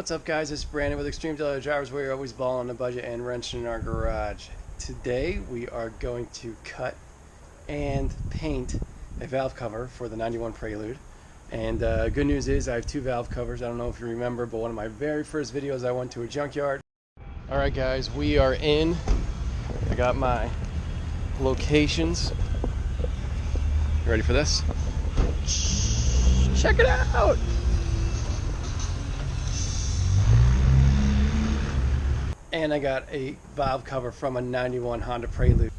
What's up, guys? It's Brandon with Extreme Daily Drivers, where you're always balling on the budget and wrenching in our garage. Today we are going to cut and paint a valve cover for the 91 Prelude. And good news is I have two valve covers. I don't know if you remember, but one of my very first videos I went to a junkyard. Alright guys, we are in. I got my locations. You ready for this? Check it out! And I got a valve cover from a 91 Honda Prelude.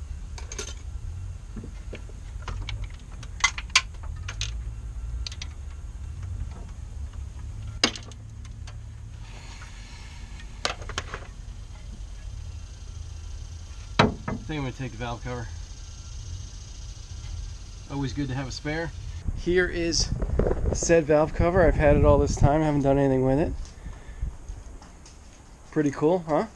I think I'm going to take the valve cover. Always good to have a spare. Here is said valve cover. I've had it all this time, haven't done anything with it. Pretty cool, huh?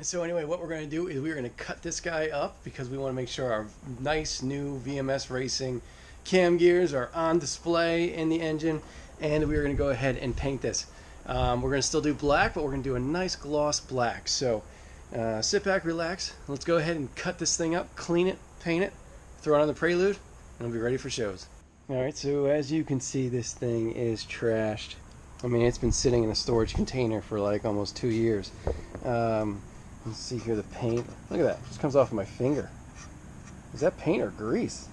So anyway, what we're going to do is we're going to cut this guy up because we want to make sure our nice new VMS Racing cam gears are on display in the engine, and we're going to go ahead and paint this. We're going to still do black, but we're going to do a nice gloss black. So sit back, relax. Let's go ahead and cut this thing up, clean it, paint it, throw it on the Prelude, and we'll be ready for shows. Alright, so as you can see, this thing is trashed. I mean, it's been sitting in a storage container for like almost 2 years. Let's see here, the paint. Look at that, it just comes off of my finger. Is that paint or grease?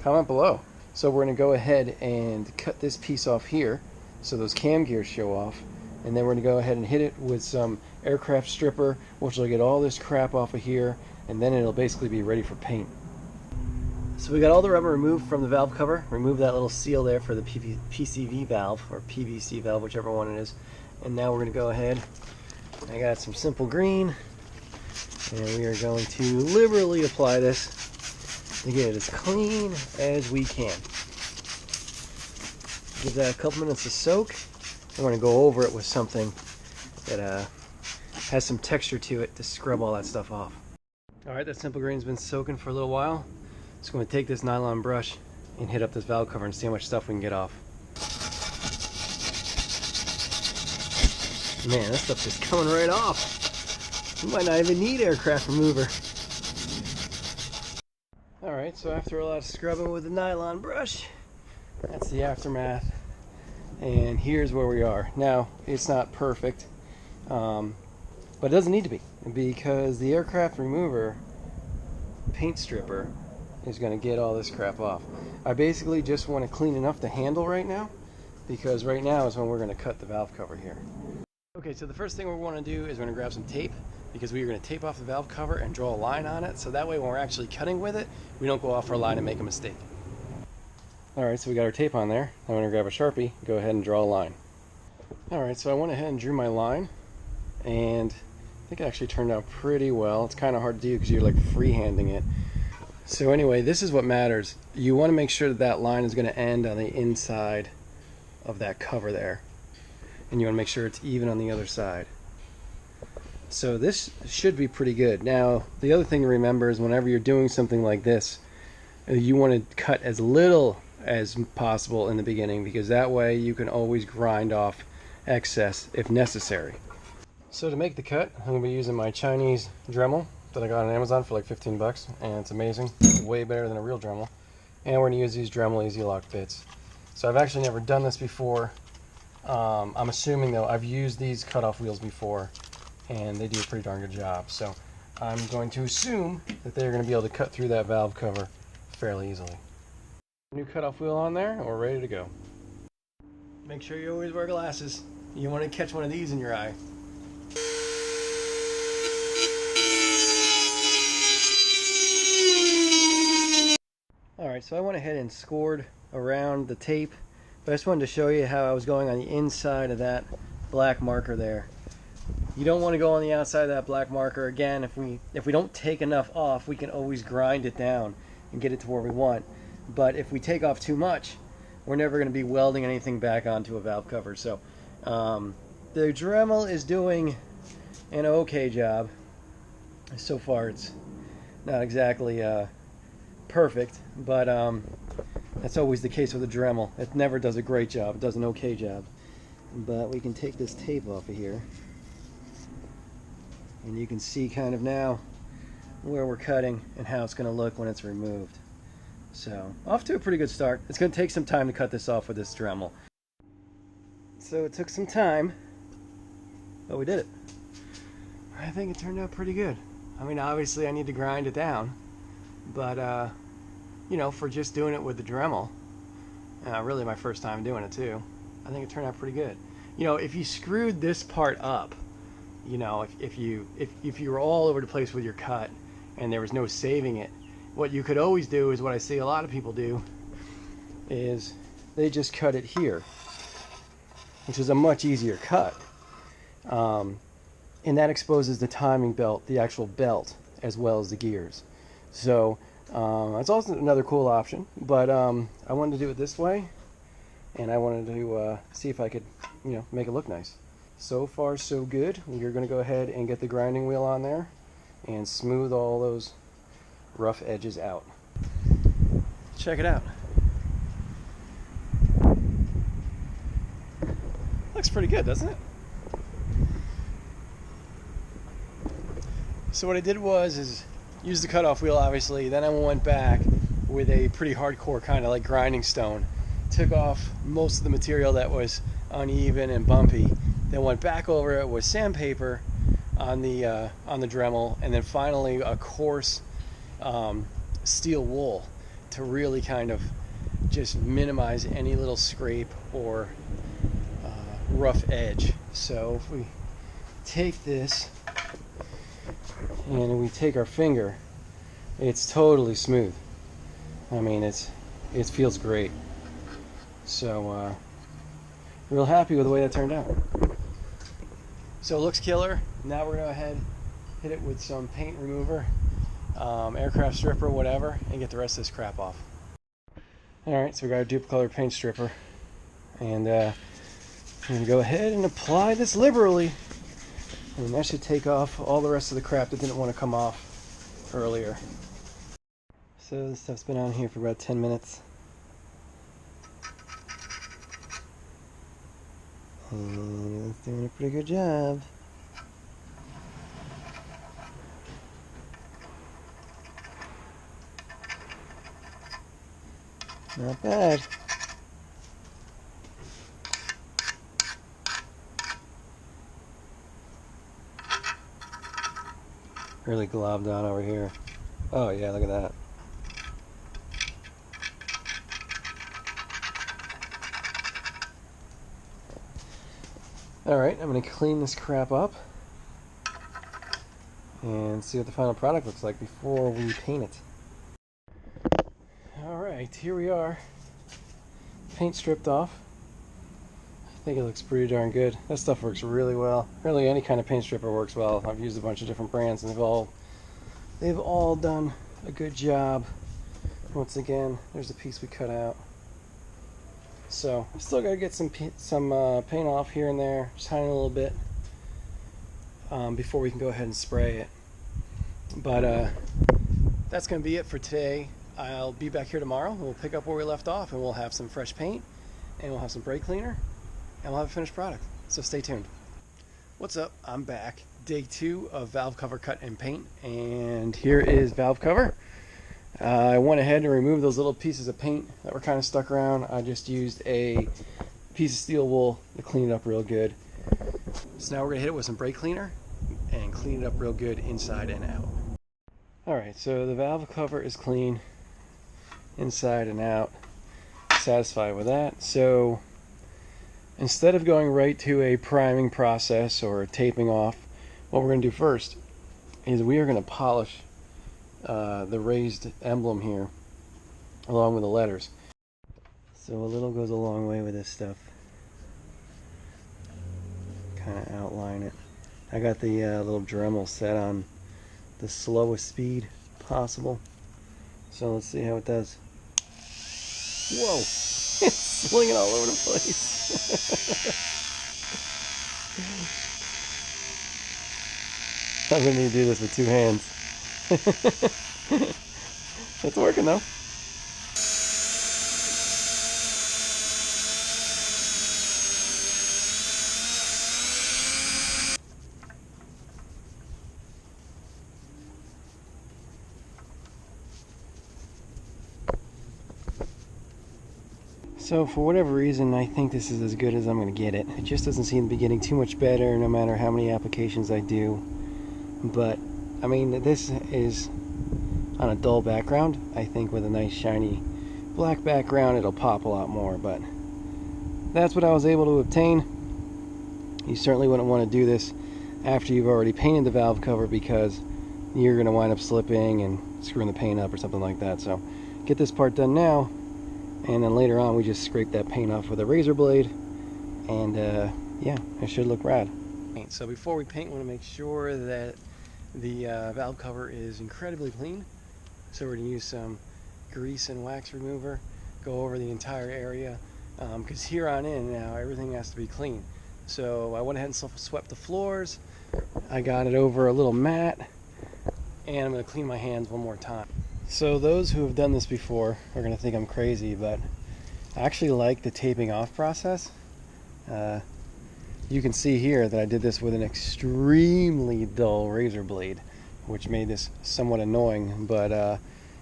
Comment below. So we're going to go ahead and cut this piece off here so those cam gears show off. And then we're going to go ahead and hit it with some aircraft stripper, which will get all this crap off of here. And then it'll basically be ready for paint. So we got all the rubber removed from the valve cover. Remove that little seal there for the PCV valve, or PVC valve, whichever one it is. And now we're going to go ahead. I got some simple green, and we are going to liberally apply this to get it as clean as we can. Give that a couple minutes to soak. I'm going to go over it with something that has some texture to it to scrub all that stuff off. Alright, that simple green's been soaking for a little while. Just going to take this nylon brush and hit up this valve cover and see how much stuff we can get off. Man, that stuff is coming right off. You might not even need aircraft remover. Alright, so after a lot of scrubbing with the nylon brush, that's the aftermath. And here's where we are. Now, it's not perfect, but it doesn't need to be, because the aircraft remover paint stripper is going to get all this crap off. I basically just want to clean enough to handle right now, because right now is when we're going to cut the valve cover here. Okay, so the first thing we want to do is we're going to grab some tape, because we are going to tape off the valve cover and draw a line on it, so that way when we're actually cutting with it, we don't go off our line and make a mistake. Alright, so we got our tape on there. I'm going to grab a Sharpie, go ahead and draw a line. Alright, so I went ahead and drew my line, and I think it actually turned out pretty well. It's kind of hard to do because you're like freehanding it. So anyway, this is what matters. You want to make sure that that line is going to end on the inside of that cover there. And you want to make sure it's even on the other side. So this should be pretty good. Now, the other thing to remember is whenever you're doing something like this, you want to cut as little as possible in the beginning, because that way you can always grind off excess if necessary. So to make the cut, I'm going to be using my Chinese Dremel that I got on Amazon for like 15 bucks, and it's amazing. It's way better than a real Dremel. And we're going to use these Dremel Easy Lock bits. So I've actually never done this before. I'm assuming though I've used these cutoff wheels before, and they do a pretty darn good job. So I'm going to assume that they're going to be able to cut through that valve cover fairly easily. New cutoff wheel on there, and we're ready to go. Make sure you always wear glasses. You want to catch one of these in your eye. Alright, so I went ahead and scored around the tape, but I just wanted to show you how I was going on the inside of that black marker there. You don't want to go on the outside of that black marker. Again, if we don't take enough off, we can always grind it down and get it to where we want. But if we take off too much, we're never going to be welding anything back onto a valve cover. So the Dremel is doing an okay job. So far it's not exactly perfect, but that's always the case with a Dremel. It never does a great job. It does an okay job. but we can take this tape off of here, and you can see kind of now where we're cutting and how it's going to look when it's removed. So off to a pretty good start. It's going to take some time to cut this off with this Dremel. So it took some time, but we did it. I think it turned out pretty good. I mean, obviously I need to grind it down, but you know, for just doing it with the Dremel, really my first time doing it too, I think it turned out pretty good. You know, if you screwed this part up, you know, if you were all over the place with your cut and there was no saving it, what you could always do is what I see a lot of people do, is they just cut it here, which is a much easier cut. And that exposes the timing belt, the actual belt, as well as the gears. So that's also another cool option, but I wanted to do it this way, and I wanted to see if I could, you know, make it look nice. So far so good. We're going to go ahead and get the grinding wheel on there and smooth all those rough edges out. Check it out. Looks pretty good, doesn't it? So what I did was use the cutoff wheel, obviously, then I went back with a pretty hardcore kind of like grinding stone, took off most of the material that was uneven and bumpy, then went back over it with sandpaper on the Dremel, and then finally a coarse steel wool to really kind of just minimize any little scrape or rough edge. So if we take this and we take our finger, it's totally smooth. I mean, it feels great. So real happy with the way that turned out. So it looks killer. Now we're gonna go ahead, hit it with some paint remover, aircraft stripper, whatever, and get the rest of this crap off. Alright, so we got a Dupli color paint stripper, and I'm gonna go ahead and apply this liberally. And that should take off all the rest of the crap that didn't want to come off earlier. So this stuff's been on here for about 10 minutes. And it's doing a pretty good job. Not bad. Really globbed on over here. Oh yeah, look at that. Alright, I'm going to clean this crap up and see what the final product looks like before we paint it. Alright, here we are. Paint stripped off. I think it looks pretty darn good. That stuff works really well. Really, any kind of paint stripper works well. I've used a bunch of different brands, and they've all done a good job. Once again, there's the piece we cut out. So I still got to get some paint off here and there, just tiny little bit, before we can go ahead and spray it. But that's going to be it for today. I'll be back here tomorrow. We'll pick up where we left off, and we'll have some fresh paint, and we'll have some brake cleaner, and we'll have a finished product. So stay tuned. What's up? I'm back. Day 2 of valve cover cut and paint, and here is valve cover. I went ahead and removed those little pieces of paint that were kind of stuck around. I just used a piece of steel wool to clean it up real good. So now we're going to hit it with some brake cleaner and clean it up real good inside and out. Alright, so the valve cover is clean inside and out. Satisfied with that. So instead of going right to a priming process or taping off, what we're going to do first is we are going to polish the raised emblem here along with the letters. So a little goes a long way with this stuff. Kind of outline it. I got the little Dremel set on the slowest speed possible. So let's see how it does. Whoa! It's slinging all over the place. I'm going to need to do this with 2 hands. It's working though. So for whatever reason, I think this is as good as I'm going to get it. It just doesn't seem to be getting too much better no matter how many applications I do. But, I mean, this is on a dull background. I think with a nice shiny black background it'll pop a lot more, but that's what I was able to obtain. You certainly wouldn't want to do this after you've already painted the valve cover, because you're going to wind up slipping and screwing the paint up or something like that. So get this part done now, and then later on we just scrape that paint off with a razor blade, and yeah, it should look rad. So before we paint, we want to make sure that the valve cover is incredibly clean. So we're going to use some grease and wax remover, go over the entire area, because here on in now everything has to be clean. So I went ahead and swept the floors. I got it over a little mat, and I'm going to clean my hands one more time. So those who have done this before are going to think I'm crazy, but I actually like the taping off process. You can see here that I did this with an extremely dull razor blade, which made this somewhat annoying, but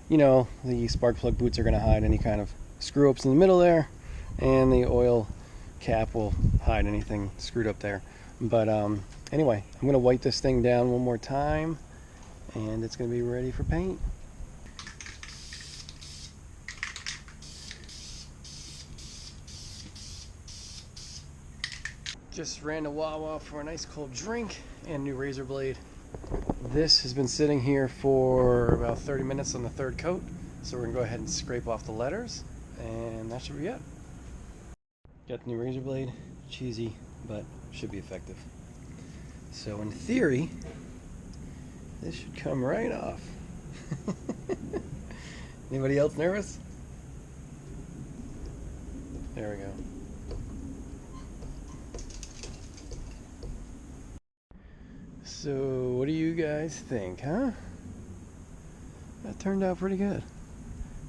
you know, the spark plug boots are going to hide any kind of screw ups in the middle there, and the oil cap will hide anything screwed up there. But anyway, I'm going to wipe this thing down one more time, and it's going to be ready for paint. Just ran to Wawa for a nice cold drink and a new razor blade. This has been sitting here for about 30 minutes on the third coat, so we're going to go ahead and scrape off the letters, and that should be it. Got the new razor blade. Cheesy, but should be effective. So in theory, this should come right off. Anybody else nervous? There we go. So what do you guys think, huh? That turned out pretty good.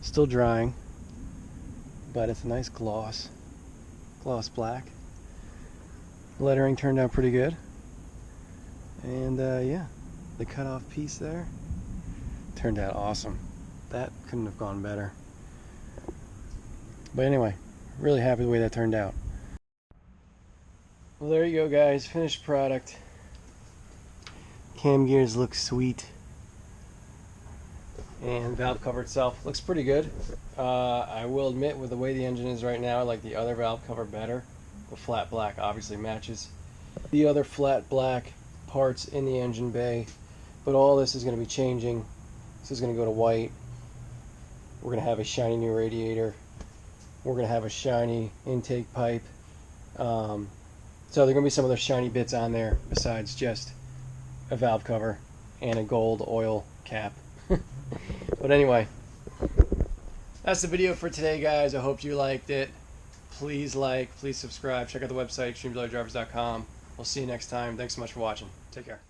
Still drying, but it's a nice gloss black. Lettering turned out pretty good, and yeah, the cut off piece there turned out awesome. That couldn't have gone better. But anyway, really happy the way that turned out. Well, there you go, guys, finished product. Cam gears look sweet, and valve cover itself looks pretty good. I will admit, with the way the engine is right now, I like the other valve cover better. The flat black obviously matches the other flat black parts in the engine bay, but all this is going to be changing. This is going to go to white. We're going to have a shiny new radiator. We're going to have a shiny intake pipe. So there are going to be some other shiny bits on there besides just a valve cover and a gold oil cap. But anyway, that's the video for today, guys. I hope you liked it. Please like, please subscribe. Check out the website, extremebloodydrivers.com. We'll see you next time. Thanks so much for watching. Take care.